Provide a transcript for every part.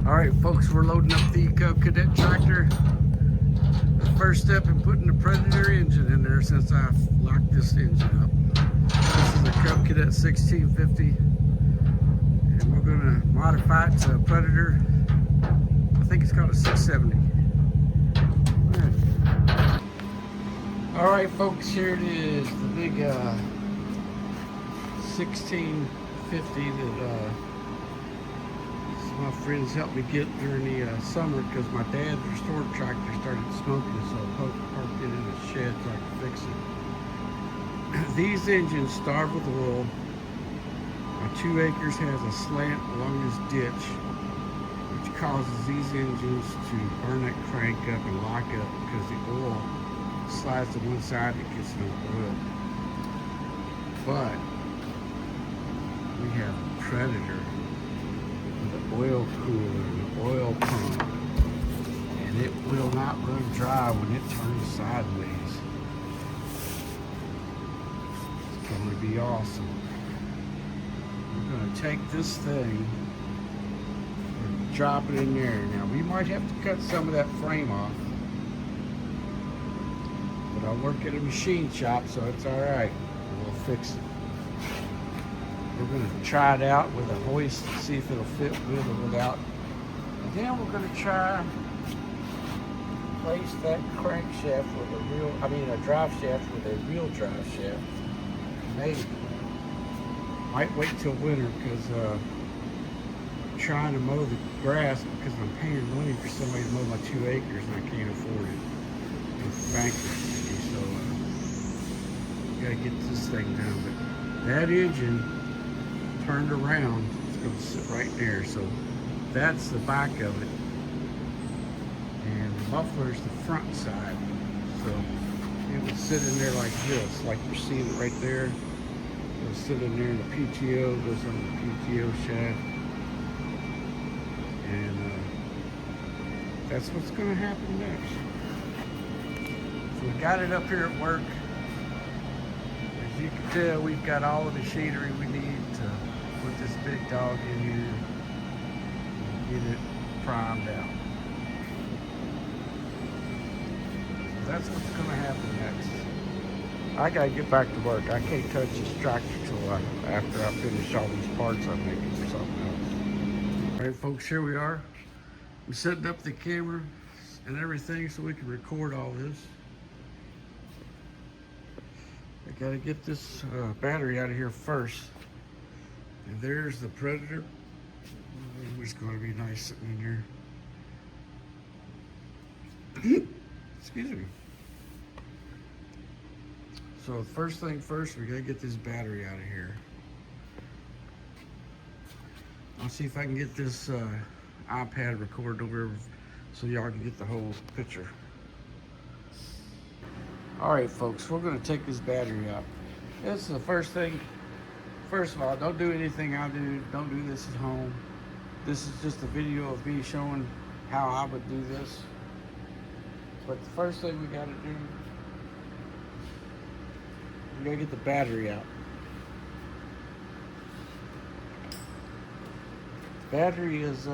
Alright folks, we're loading up the Cub Cadet tractor. The first step in putting the Predator engine in there since I locked this engine up. This is a Cub Cadet 1650 and we're going to modify it to a Predator. I think it's called a 670. Alright folks, here it is, the big 1650 that my friends helped me get during the summer because my dad's restored tractor started smoking, so I parked it in a shed so I could fix it. These engines starve with oil. My 2 acres has a slant along this ditch, which causes these engines to burn that crank up and lock up because the oil slides to one side and it gets no oil. But we have a Predator with an oil cooler and an oil pump, and it will not run dry when it turns sideways. It's going to be awesome. We're going to take this thing and drop it in there. Now we might have to cut some of that frame off, but I work at a machine shop, so it's alright. We'll fix it. We're going to try it out with a hoist to see if it'll fit with or without. And then we're going to try place that crankshaft with a drive shaft with a real drive shaft. Maybe. Might wait till winter because I'm trying to mow the grass because I'm paying money for somebody to mow my 2 acres and I can't afford it. It's bankruptcy, so got to get this thing down. But that engine turned around, it's going to sit right there, so that's the back of it, and the muffler is the front side, so it would sit in there like this, like you're seeing it right there. It'll sit in there, and the PTO goes on the PTO shaft, and that's what's going to happen next. So we got it up here at work. As you can tell, we've got all of the machinery we need to put this big dog in here and get it primed out. So that's what's going to happen next. I got to get back to work. I can't touch this tractor till after I finish all these parts I'm making for something else. All right, folks, here we are. I'm setting up the camera and everything so we can record all this. I got to get this battery out of here first. And there's the Predator. It's going to be nice sitting in here. Excuse me. So first thing first, we got to get this battery out of here. I'll see if I can get this iPad recorded over so y'all can get the whole picture. All right, folks, we're going to take this battery out. This is the first thing. First of all, don't do anything I do. Don't do this at home. This is just a video of me showing how I would do this. But the first thing we got to do, we got to get the battery out. The battery is,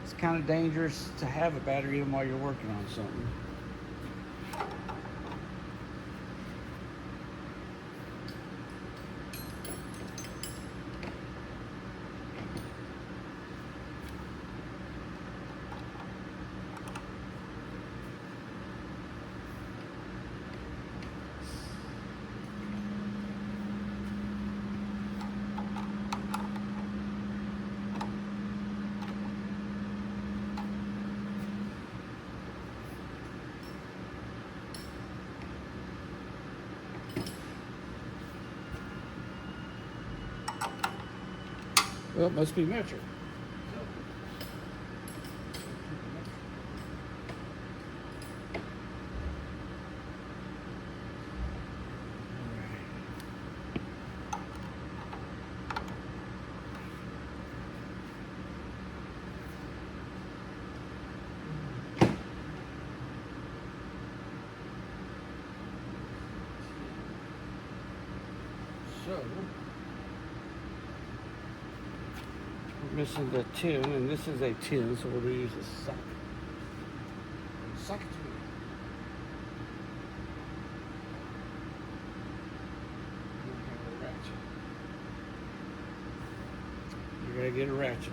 it's kind of dangerous to have a battery in while you're working on something. Well, it must be metric. So, we're missing the tin, and this is a tin, so we're going to use a socket. Socket tool. You're going to get a ratchet.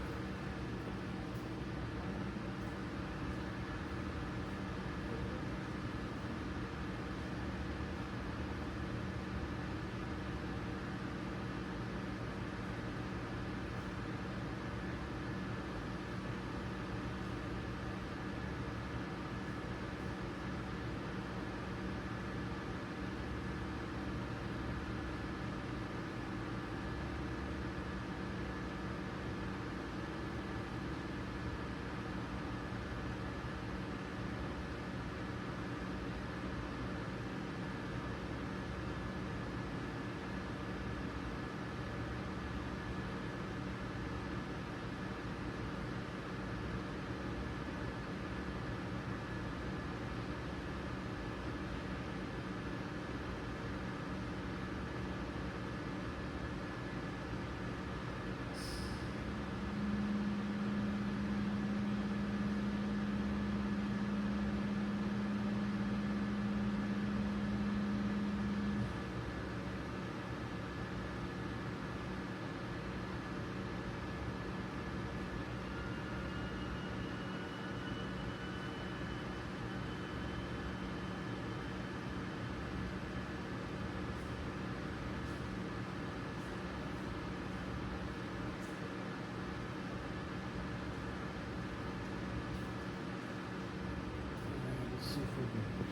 See if we can get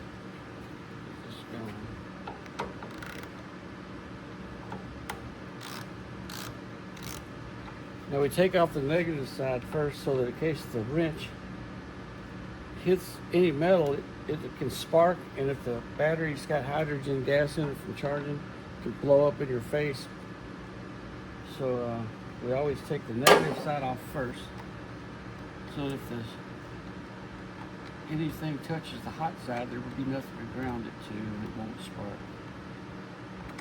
this going. Now we take off the negative side first so that in case the wrench hits any metal, it can spark, and if the battery's got hydrogen gas in it from charging, it can blow up in your face. So we always take the negative side off first, so if anything touches the hot side, there will be nothing to ground it to, and it won't spark.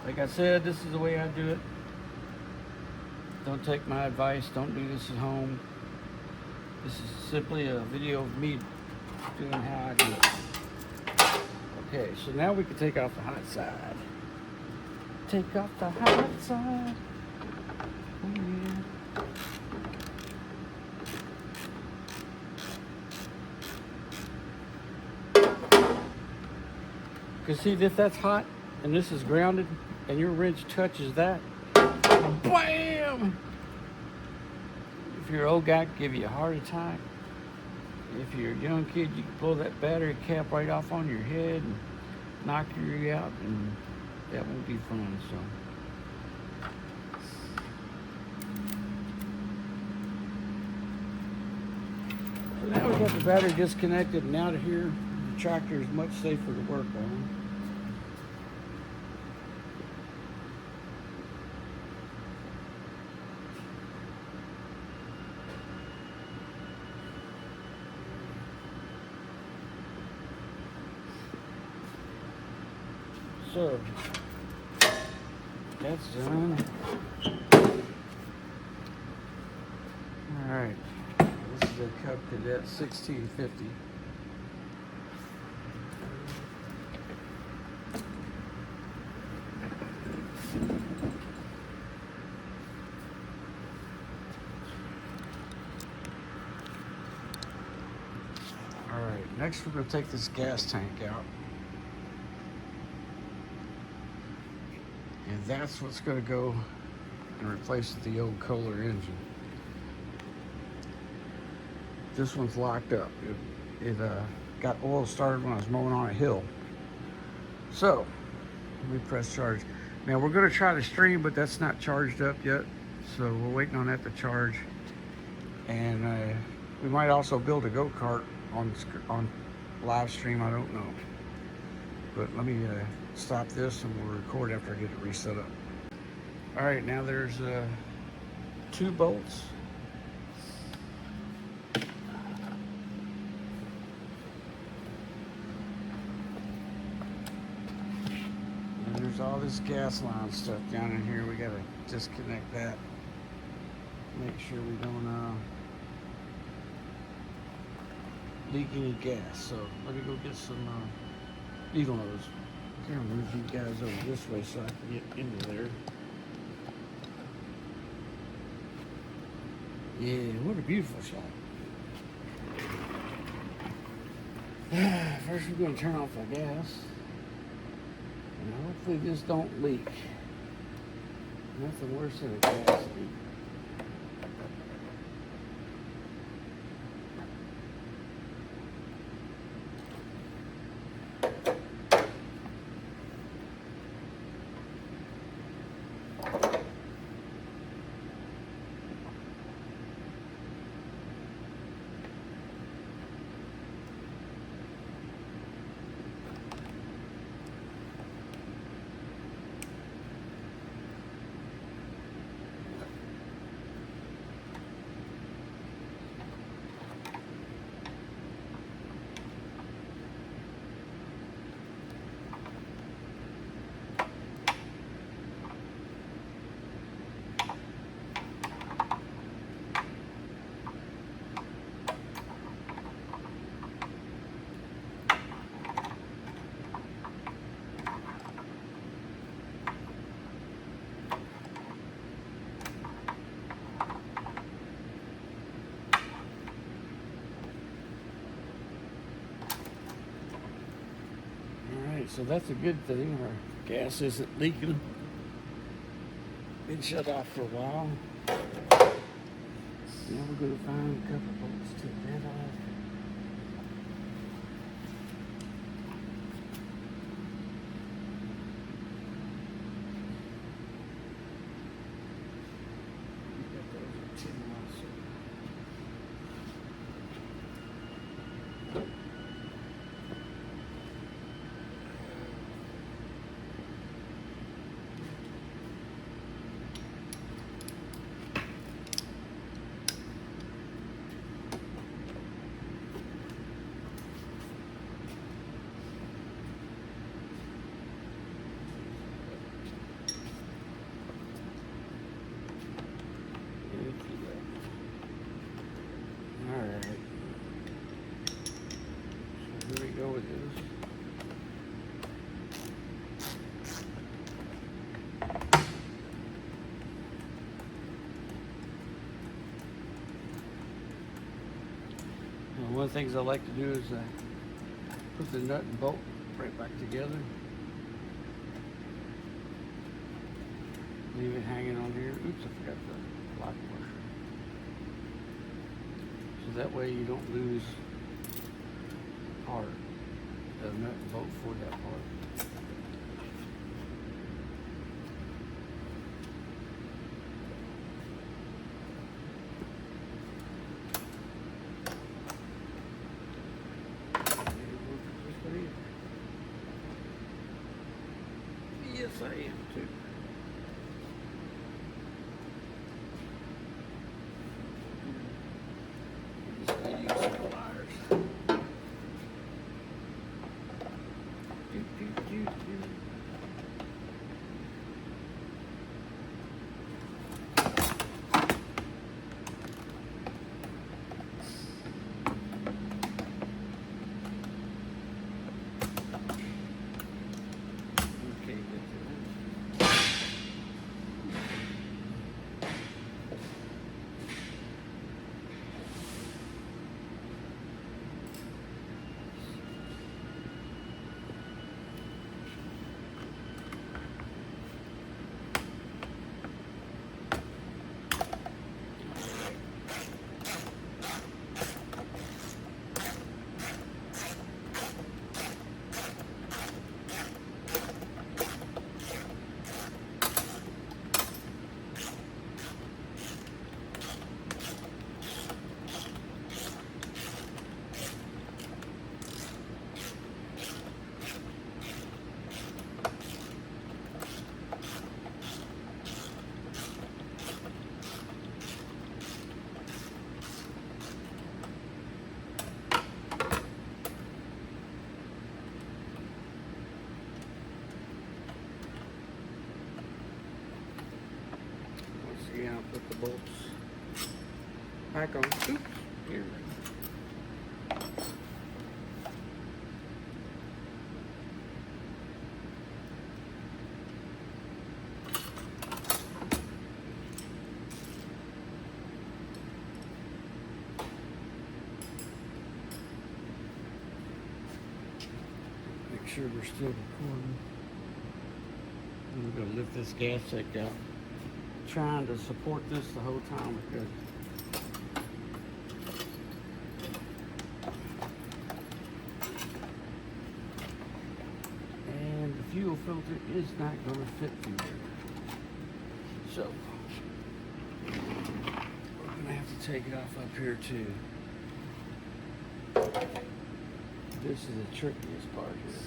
Like I said, this is the way I do it. Don't take my advice. Don't do this at home. This is simply a video of me doing how I do it. Okay, so now we can take off the hot side. Take off the hot side. Oh, yeah. Because see, if that's hot and this is grounded and your wrench touches that, bam! If you're an old guy, it could give you a heart attack. If you're a young kid, you can pull that battery cap right off on your head and knock you out, and that won't be fun. So now we've got the battery disconnected and out of here. The tractor is much safer to work on. So that's done. All right, this is a Cub Cadet 1650. All right, next we're going to take this gas tank out. And that's what's going to go and replace the old Kohler engine. This one's locked up. It got oil started when I was mowing on a hill. So, let me press charge. Now we're going to try to stream, but that's not charged up yet. So we're waiting on that to charge. And we might also build a go-kart on live stream, I don't know. But let me stop this and we'll record after I get it reset up. All right, now there's 2 bolts. And there's all this gas line stuff down in here. We gotta disconnect that. Make sure we don't leak any gas. So let me go get some needle nose. I'm gonna move you guys over this way so I can get into there. Yeah, what a beautiful shot. First we're going to turn off our gas. And hopefully this don't leak. Nothing worse than a gas leak. So that's a good thing. Our gas isn't leaking. Been shut off for a while. Now we're going to find a couple bolts to that off. Go with this. Now, one of the things I like to do is put the nut and bolt right back together. Leave it hanging on here. Oops, I forgot the lock washer. So that way you don't lose part. The nut and bolt for that part. Yes, I am too. Just gonna use some pliers. back on. Oops, here. Make sure we're still recording. I'm going to lift this gas tank out. Trying to support this the whole time because and the fuel filter is not going to fit through there. So we're going to have to take it off up here too. This is the trickiest part here.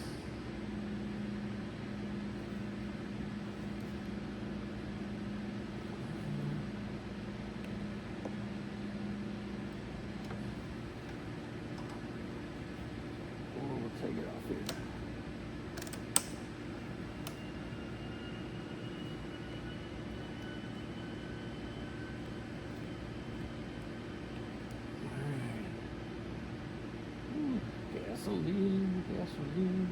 Take it off here. Alright. Gasoline.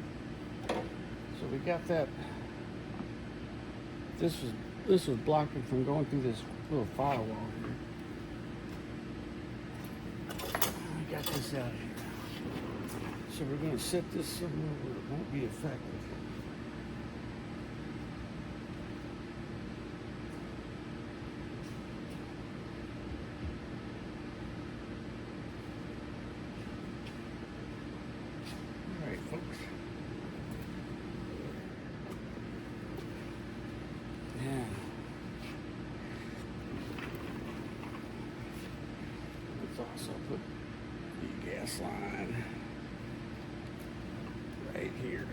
So we got that. This was blocking from going through this little firewall here. I got this out of here. So we're going to set this somewhere where it won't be effective. All right, folks. Yeah. Let's also put the gas line right here.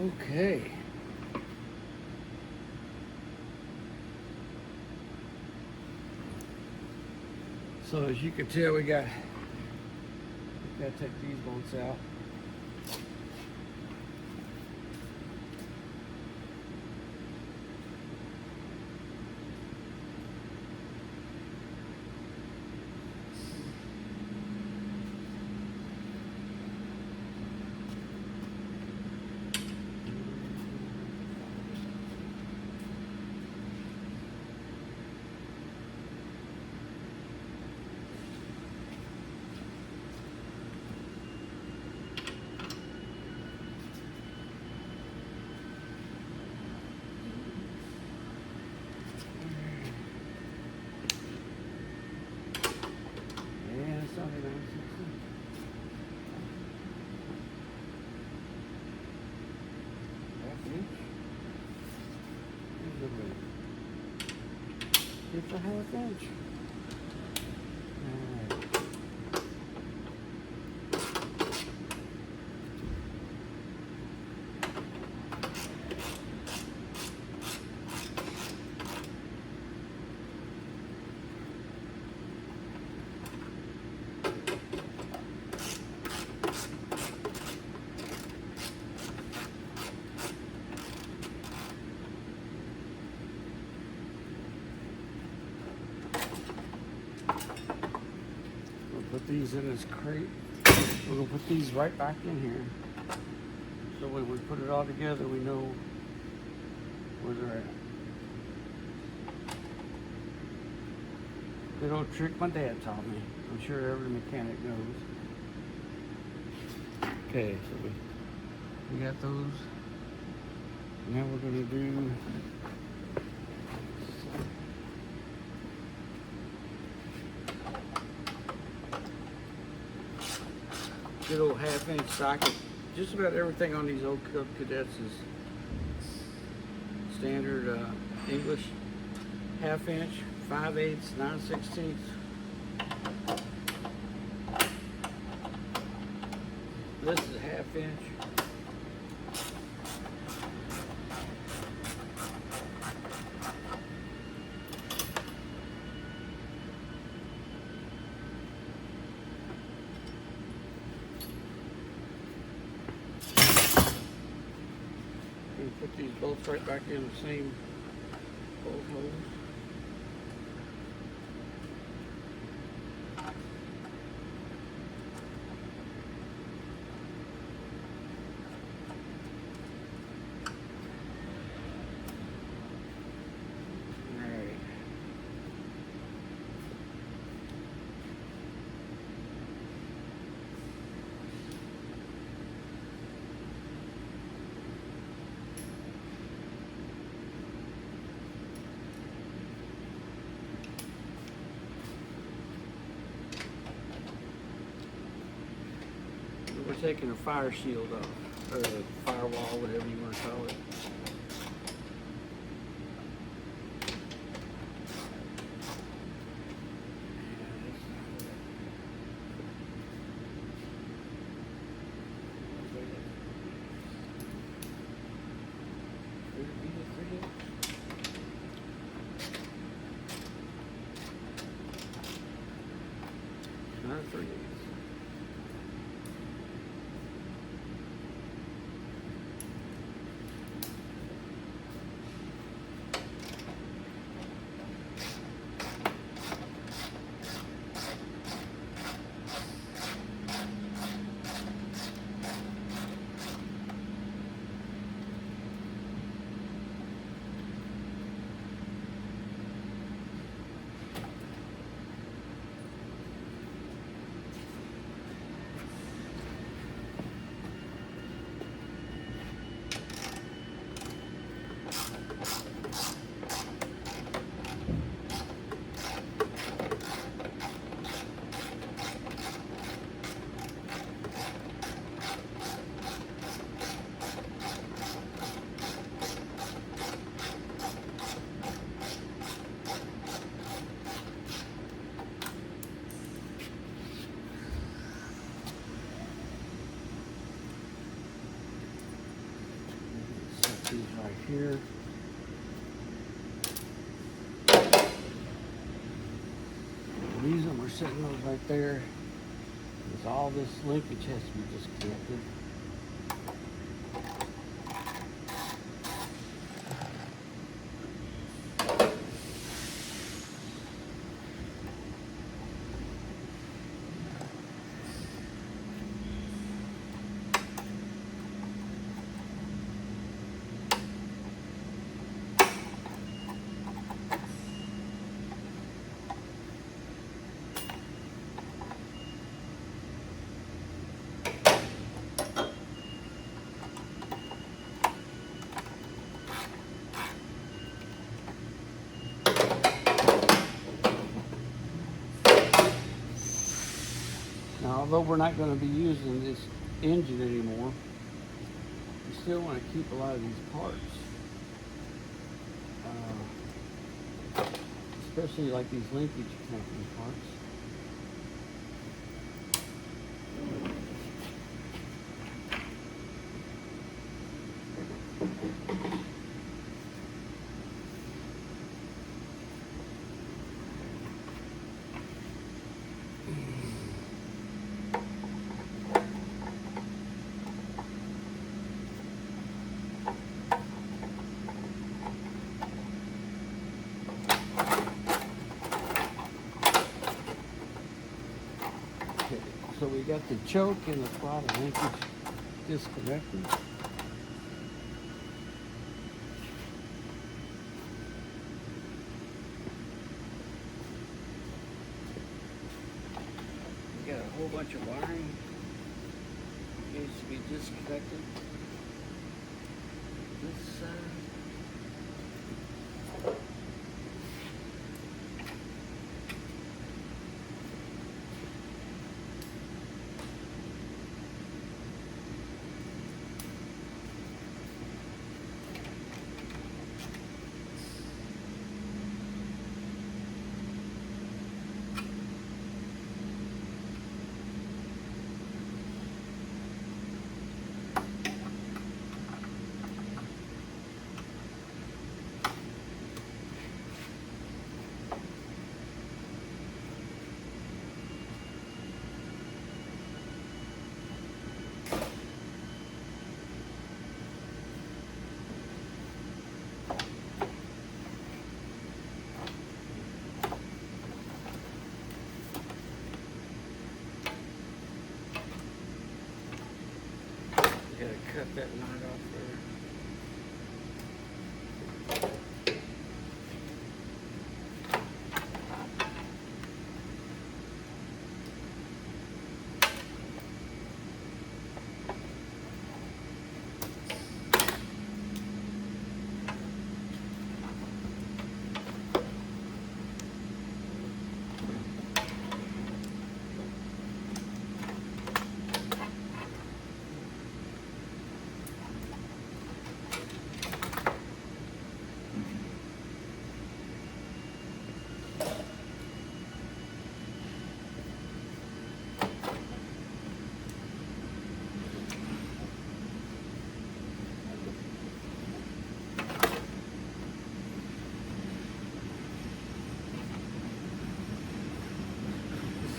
Okay. So as you can tell, we gotta take these bolts out. It's a half inch. Put these in this crate. We're gonna put these right back in here. So when we put it all together, we know where they're at. Good old trick my dad taught me. I'm sure every mechanic knows. Okay, so we got those. Now we're gonna do good old half-inch socket. Just about everything on these old Cub Cadets is standard English. Half-inch, 5/8, 9/16. This is half-inch. gonna put these bolts right back in the same bolt holes. We're taking a fire shield off, or a firewall, whatever you want to call it. Not 3/8. These right here. The reason we're setting those right there is all this linkage has to be disconnected. Now, although we're not going to be using this engine anymore, we still want to keep a lot of these parts. Especially like these linkage connecting parts. So we got the choke and the throttle linkage disconnected. We got a whole bunch of wiring needs to be disconnected. This side. cut that knot off there.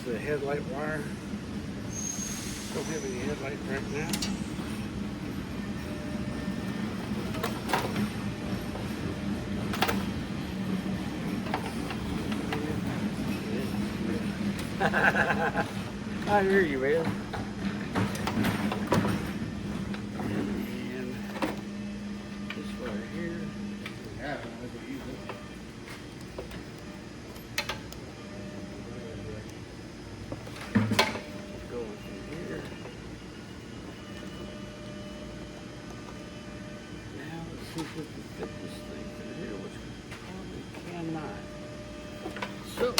The headlight wire. Don't have any headlight right now. I hear you, man. And this wire here. Yeah, I could use it. Going through here. Now let's see if we can fit this thing through here, which we probably cannot. So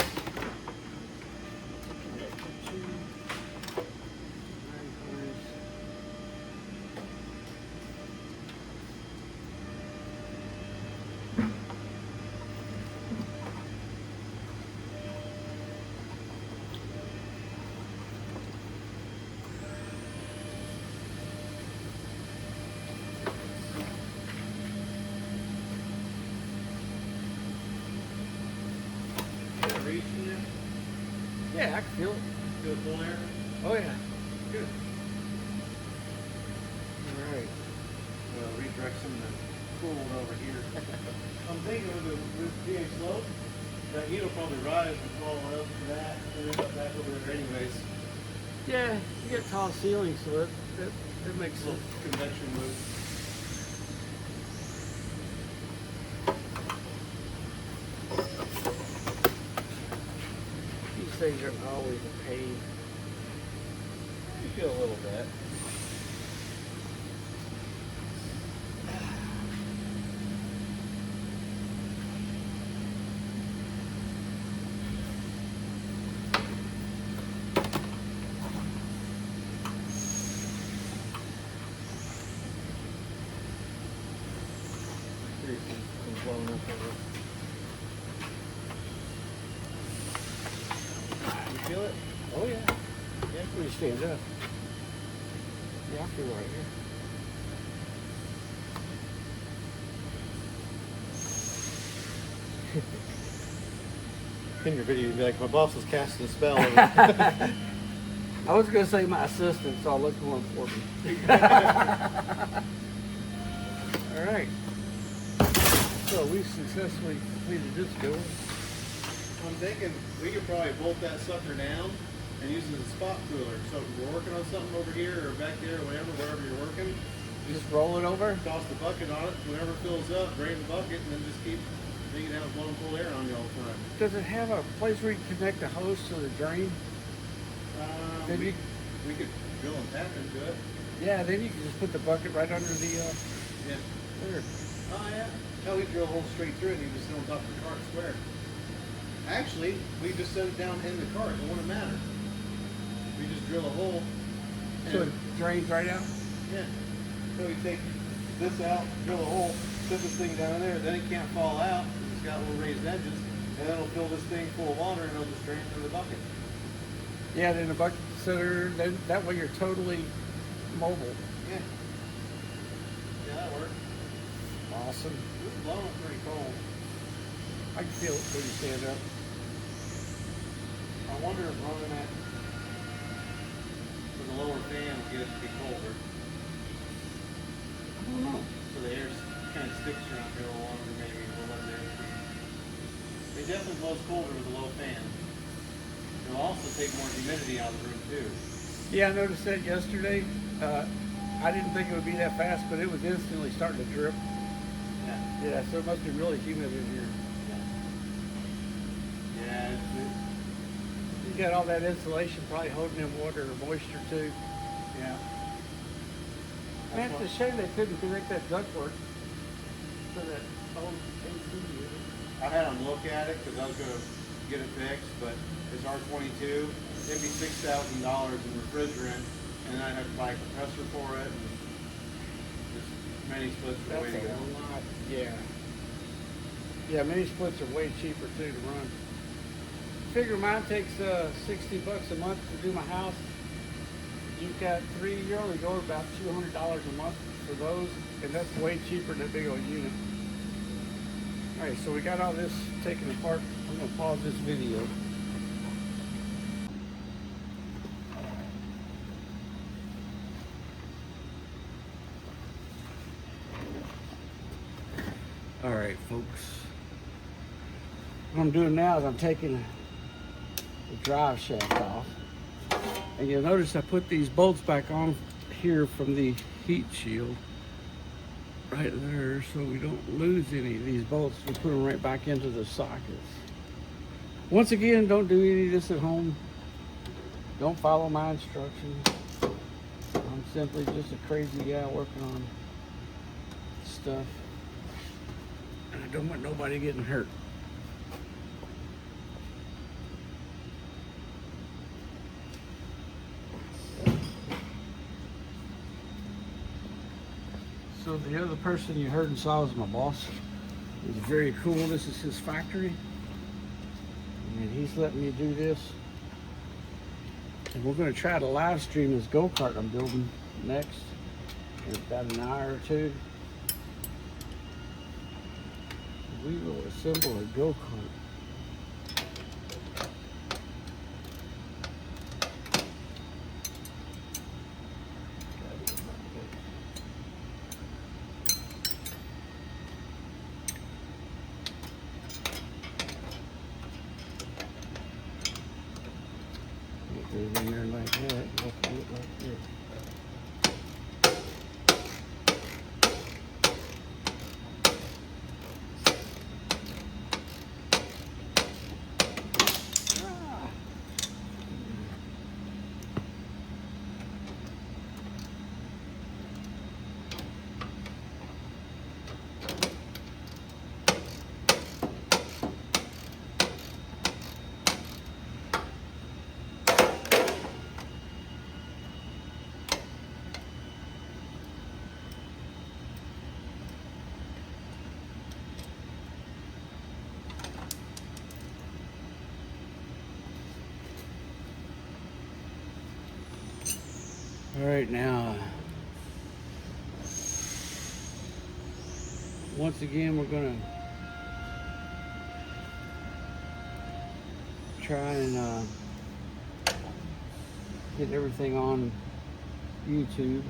yeah, I can feel it. Feel full air? Oh yeah. Good. All right. Well, redirect some of the coolant over here. I'm thinking with being slow, that heat will probably rise and fall up to that and end up back over there anyways. Yeah, you got tall ceilings, so that makes A little sense. convection move. These things are always a pain. You feel a little bit. Blown up over. You feel it? Oh yeah. Yeah, when you stand up. Yeah, I feel right here. In your video, you'd be like, my boss was casting a spell. I was gonna say my assistant, so I'll look more important. All right. So we successfully completed this build. I'm thinking we could probably bolt that sucker down and use it as a spot cooler. So if we're working on something over here or back there or whatever, wherever you're working, Just roll it over. toss the bucket on it. Whenever it fills up, drain the bucket, and then just keep bringing it down and blowing cool air on you all the time. Does it have a place where you can connect the hose to the drain? Then We, you- we could drill and tap into it. Yeah, then you can just put the bucket right under the Yeah. there. Oh, yeah. No, we drill a hole straight through it and you just sit on top of the cart square. Actually, we just set it down in the cart. It wouldn't matter. We just drill a hole. So And, it drains right out? yeah. So we take this out, drill a hole, set this thing down there, then it can't fall out because it's got little raised edges, and then it'll fill this thing full of water and it'll just drain through the bucket. Yeah, then the bucket consider, then that way you're totally mobile. Yeah. Yeah, that worked. Awesome. It was blowing pretty cold. I can feel it when you stand up. I wonder if running that with a lower fan will get it to be colder. I don't know. So the air kind of sticks around here a little longer, maybe we'll let it air. It definitely blows colder with a low fan. It'll also take more humidity out of the room too. Yeah, I noticed that yesterday. I didn't think it would be that fast, but it was instantly starting to drip. Yeah. Yeah, so it must be really humid in here. Yeah. You got all that insulation probably holding in water or moisture too. Yeah. Man, it's a shame they couldn't connect that ductwork to that old AC unit. I had them look at it because I was going to get it fixed, but it's R22. It'd be $6,000 in refrigerant, and I'd have to buy a compressor for it, and just many splits are the way to go. That's a lot, yeah. Yeah, mini splits are way cheaper too to run. Figure mine takes $60 a month to do my house. You've got 3, you're only going about $200 a month for those, and that's way cheaper than a big old unit. All right, so we got all this taken apart. I'm gonna pause this video. All right, folks. What I'm doing now is I'm taking the drive shaft off. And you'll notice I put these bolts back on here from the heat shield right there so we don't lose any of these bolts. We put them right back into the sockets. Once again, don't do any of this at home. Don't follow my instructions. I'm simply just a crazy guy working on stuff. And I don't want nobody getting hurt. So the other person you heard and saw was my boss. He's very cool. This is his factory. And he's letting me do this. And we're going to try to live stream this go-kart I'm building next in about an hour or two. We will assemble a go-kart. Put it in there like that. Let's do it like this. All right, now, once again, we're gonna try and get everything on YouTube.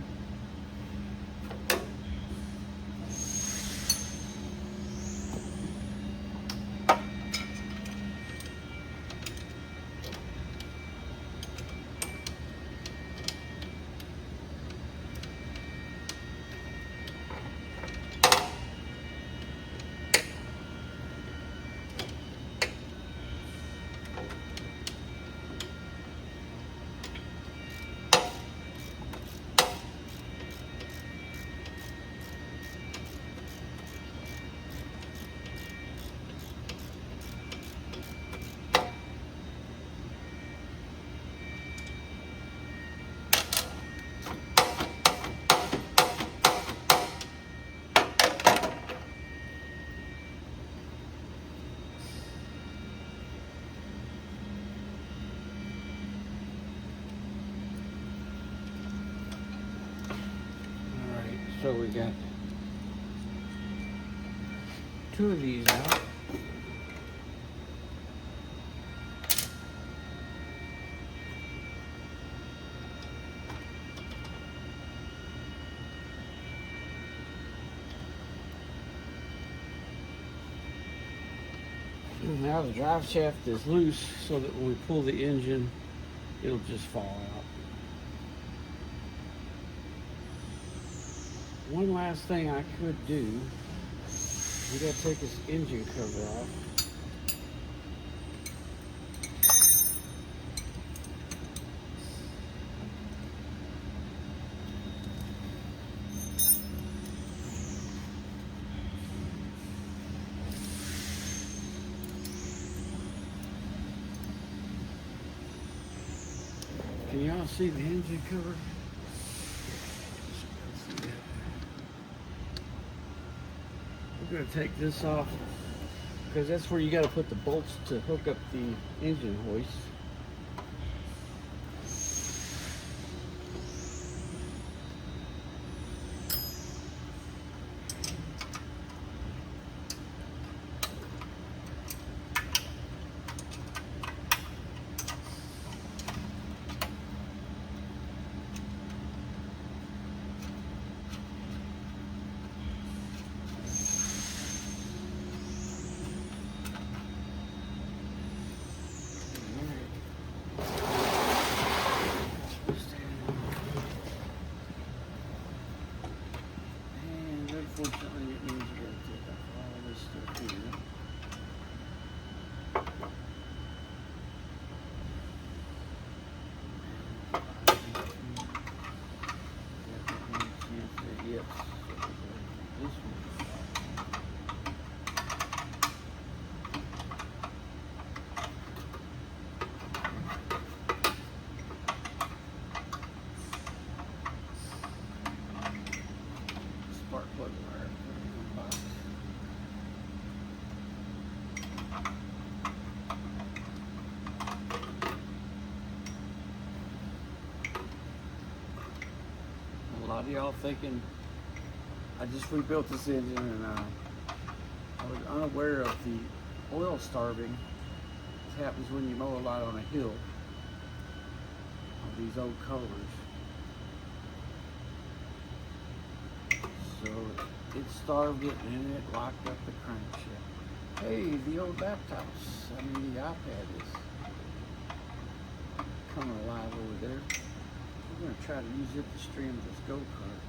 So we got 2 of these out. Now the drive shaft is loose so that when we pull the engine, it'll just fall out. One last thing I could do, we gotta take this engine cover off. Can y'all see the engine cover? We're going to take this off because that's where you got to put the bolts to hook up the engine hoist. Unfortunately, it means we're going to take off all this stuff here. Yes. This one. Spark plug wire. A lot of y'all thinking I just rebuilt this engine and I was unaware of the oil starving. This happens when you mow a lot on a hill of these old colors. So it starved it and it locked up the crankshaft. Hey, the old laptops, the iPad is coming alive over there. We're going to try to use it to stream this go-kart.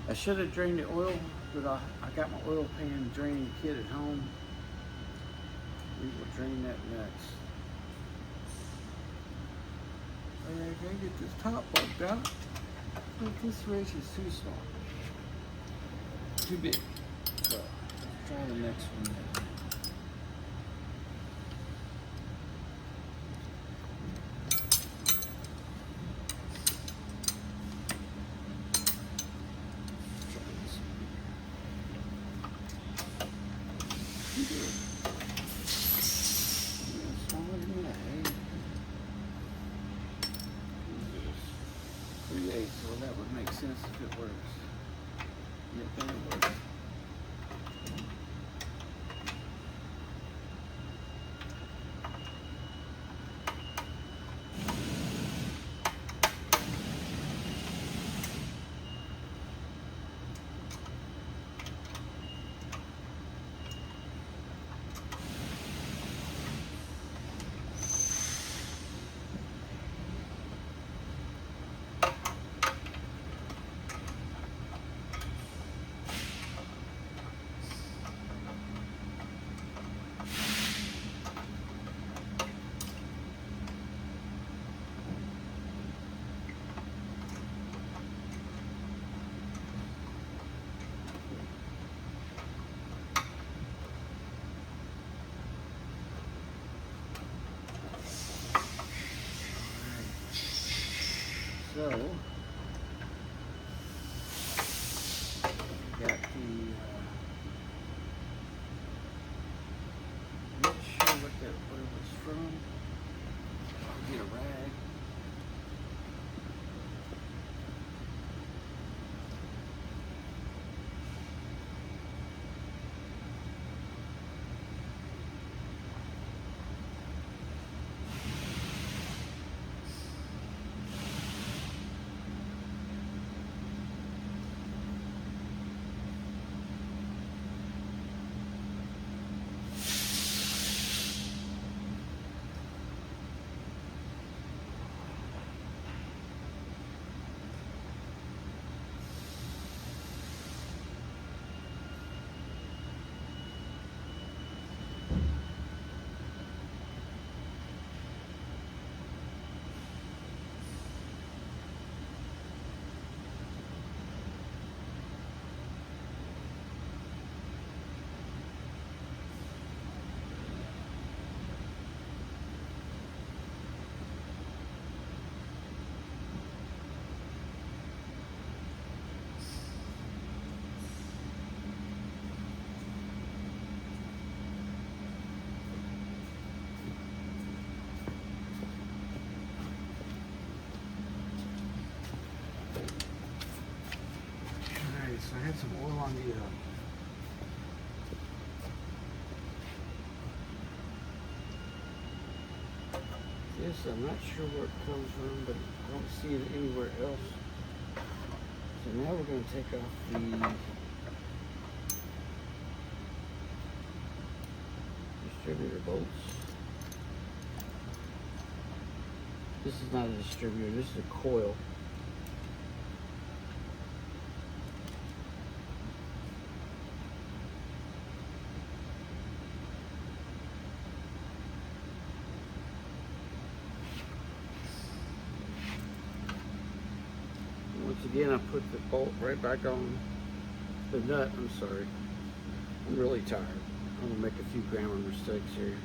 I should have drained the oil, but I got my oil pan draining kit at home. We will drain that next. Alright, I gotta get this top bugged out. But this wrench is too small. Too big. So, let's try the next one. Well, that would make sense if it works. Yep, then it works. So, got the, not sure what it was from. I'll get a rag. This, I'm not sure where it comes from, but I don't see it anywhere else. So now we're going to take off the distributor bolts. This is not a distributor, this is a coil. Once again, I put the bolt right back on the nut. I'm sorry. I'm really tired. I'm gonna make a few grammar mistakes here.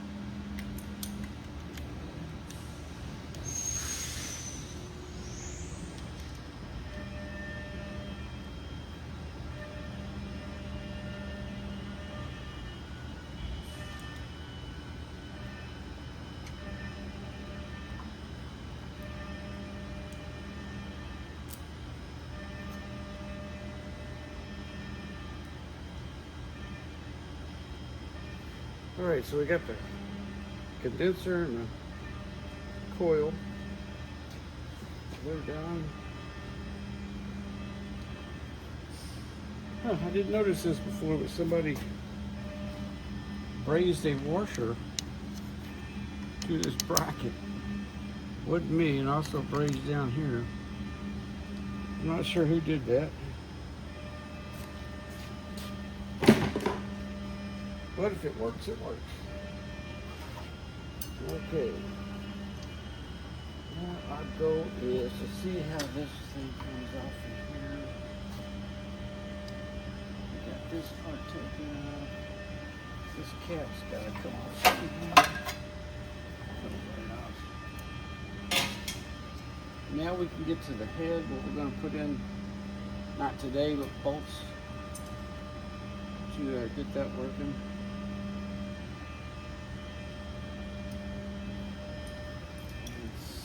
Alright, so we got the condenser and the coil. They're down. Huh, I didn't notice this before, but somebody brazed a washer to this bracket. Wasn't me, and also brazed down here. I'm not sure who did that. But if it works, it works. Okay. Now our goal is to see how this thing comes off of here. We got this part taken off. This cap's gotta come off. Now we can get to the head, what we're gonna put in, not today, but bolts to get that working.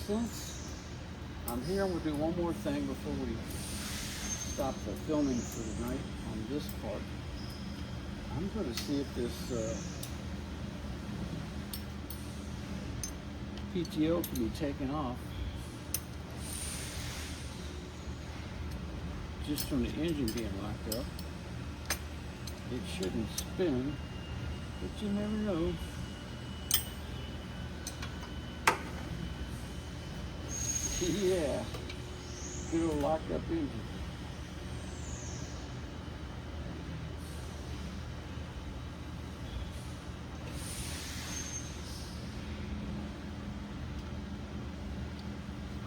Since I'm here, we'll do one more thing before we stop the filming for the night on this part. I'm going to see if this PTO can be taken off just from the engine being locked up. It shouldn't spin, but you never know. Yeah, good old locked up engine.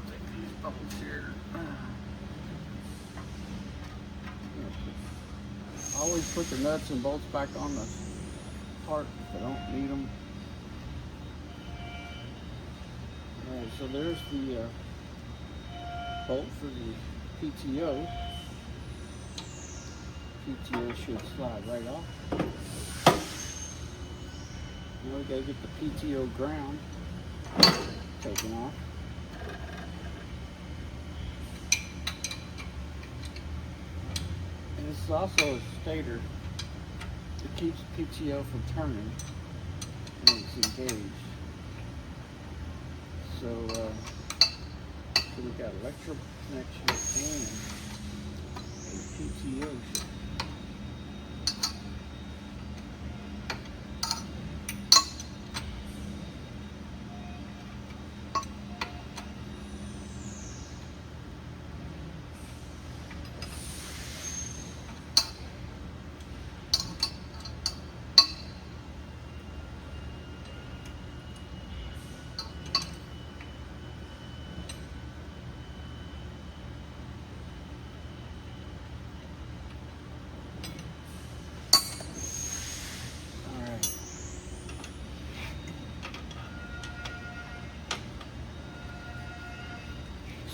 Take these bolts here. I always put the nuts and bolts back on the part if I don't need them. Alright, so there's the bolt for the PTO. PTO should slide right off. Now we gotta get the PTO ground taken off. And this is also a stator that keeps PTO from turning when it's engaged. So we got electrical connection and a PTO shift.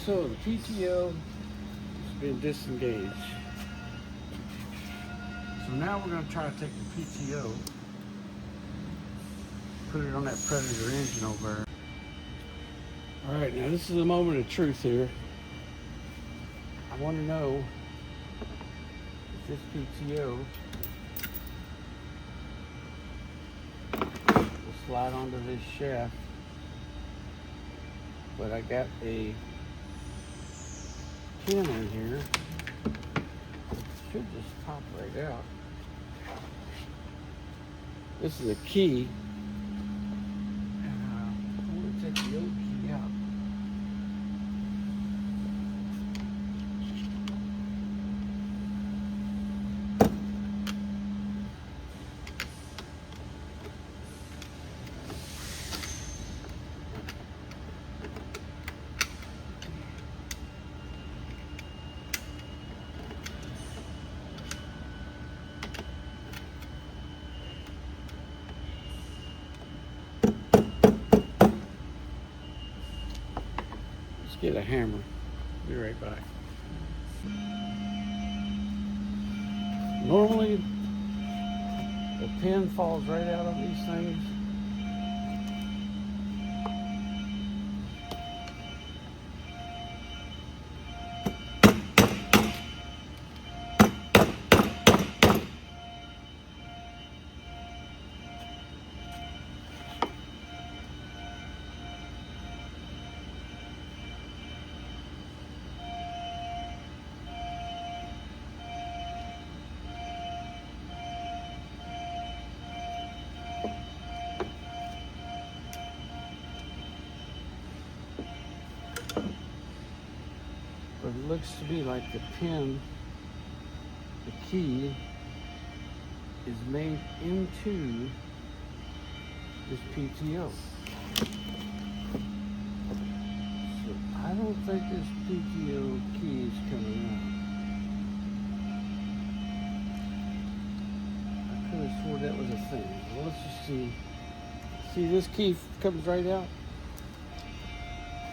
So the PTO has been disengaged. So now we're going to try to take the PTO, put it on that Predator engine over there. Alright, now this is a moment of truth here. I want to know if this PTO will slide onto this shaft but I got a pin in here. Should just pop right out. This is a key. I'm going to take the old key out. Get a hammer. Be right back. Normally, the pin falls right out of these things. But it looks to me like the pin, the key, is made into this PTO. So I don't think this PTO key is coming out. I could have swore that was a thing. Well, let's just see. See, this key comes right out.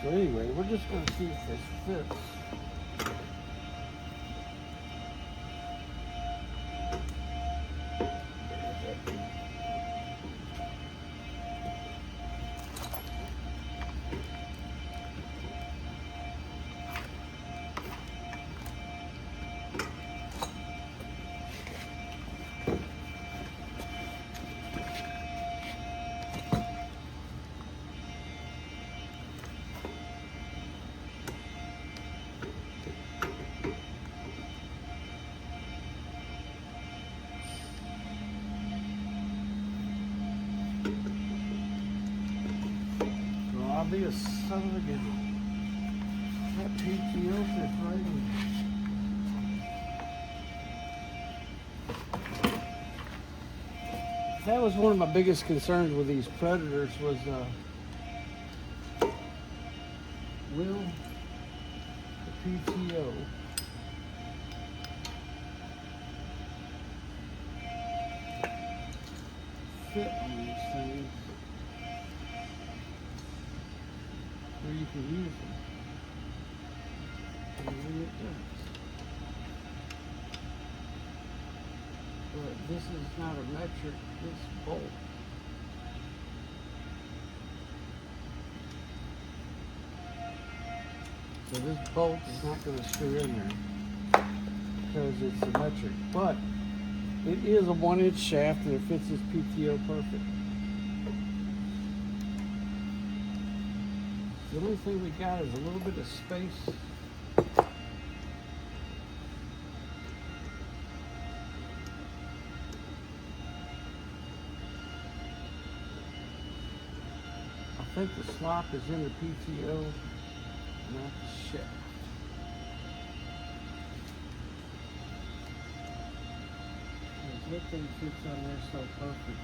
So anyway, we're just going to see if this fits. I'll be a son of a gun. That PTO fits right in. That was one of my biggest concerns with these Predators was will the PTO fit on these things where you can use them. And really it does. But this is not a metric, this bolt. So this bolt is not going to screw in there because it's a metric. But it is a 1-inch shaft and it fits this PTO perfect. The only thing we got is a little bit of space. I think the slop is in the PTO, not the shaft. That thing fits on there so perfect.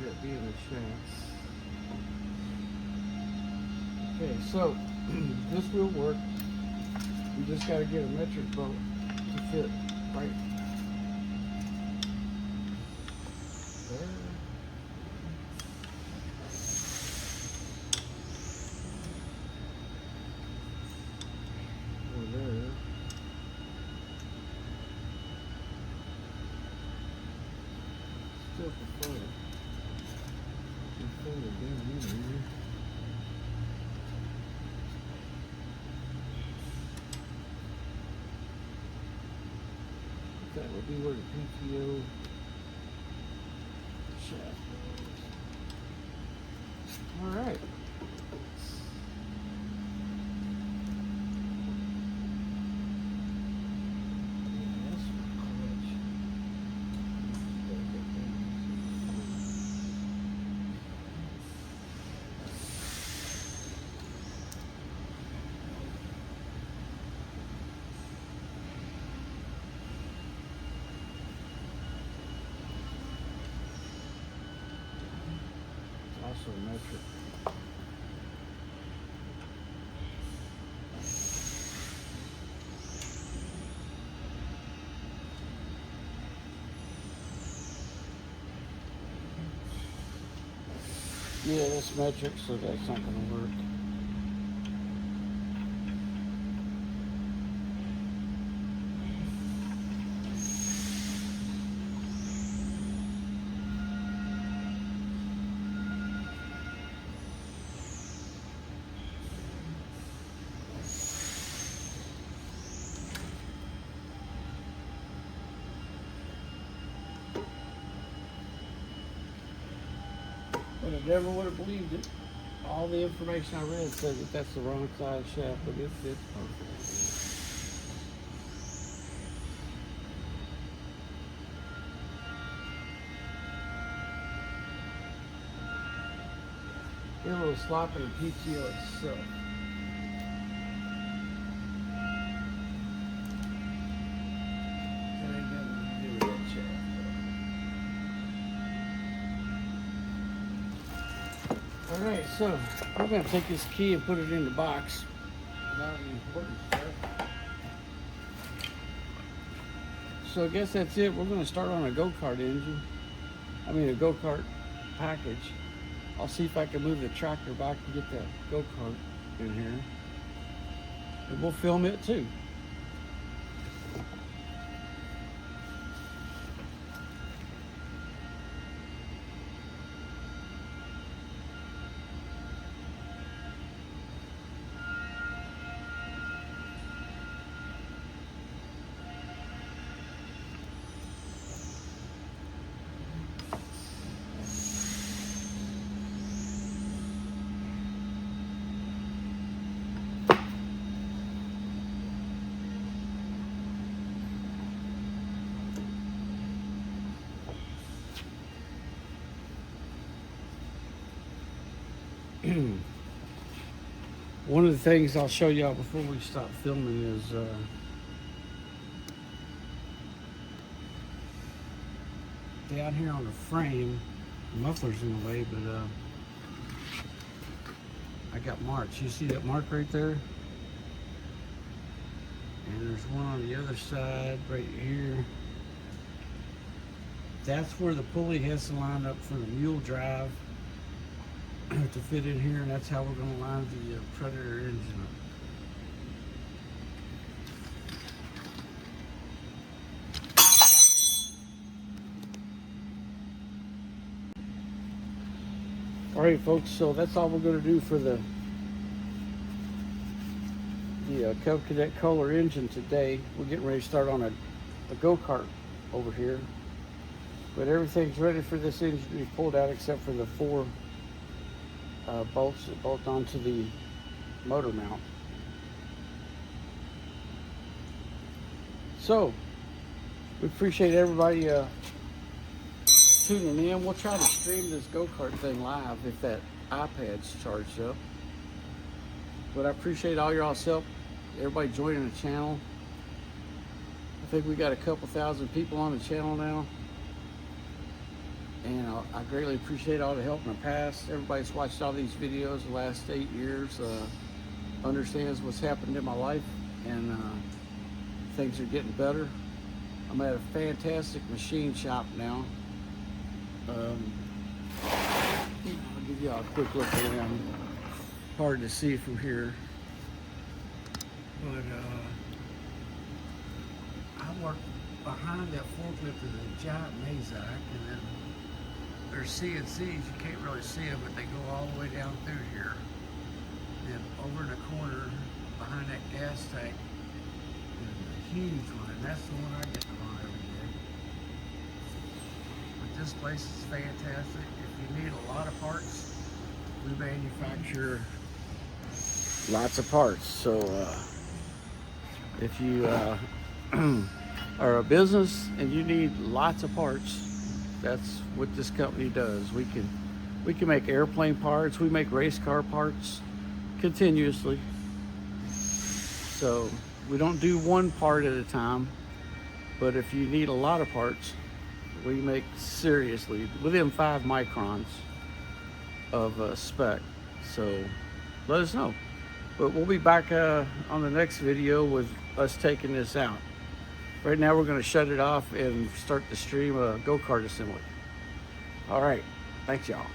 That being the shaft. Okay, so this will work. We just got to get a metric bolt to fit right there. Or there. Still prefer it. Down in there. will be where the PTO shaft is. All right. Also metric. Yeah, that's metric, so that's not going to work. But I never would have believed it. All the information I read says that that's the wrong size shaft, but it's perfect. Get a little slop in the PTO itself. That ain't got nothing to do with that shaft. Alright, so I'm going to take this key and put it in the box. Not the important stuff. So I guess that's it. We're going to start on a go-kart engine. I mean a go-kart package. I'll see if I can move the tractor back and get the go-kart in here. And we'll film it too. One of the things I'll show y'all before we stop filming is down here on the frame, the muffler's in the way, but I got marks. You see that mark right there? And there's one on the other side right here. That's where the pulley has to line up for the mule drive to fit in here, and that's how we're going to line the Predator engine up. Alright folks, so that's all we're going to do for the Cub Cadet Color engine today. We're getting ready to start on a go-kart over here. But everything's ready for this engine to be pulled out except for the 4 bolts that bolt onto the motor mount. So, we appreciate everybody tuning in. We'll try to stream this go-kart thing live if that iPad's charged up. But I appreciate all y'all's help, everybody joining the channel. I think we got a couple thousand people on the channel now. And I greatly appreciate all the help in the past. Everybody's watched all these videos the last 8 years, understands what's happened in my life, and things are getting better. I'm at a fantastic machine shop now. I'll give y'all a quick look around. Hard to see from here, but I work behind that forklift of the giant Mazak, and then there's CNCs, you can't really see them, but they go all the way down through here. And over in the corner, behind that gas tank, is a huge one, and that's the one I get to run every day. This place is fantastic. If you need a lot of parts, we manufacture lots of parts. So if you are a business and you need lots of parts, that's what this company does. We can make airplane parts. We make race car parts continuously. So we don't do one part at a time, but if you need a lot of parts, we make seriously within 5 microns of spec. So let us know. But we'll be back on the next video with us taking this out. Right now we're going to shut it off and start the stream of go-kart assembly. All right, thanks y'all.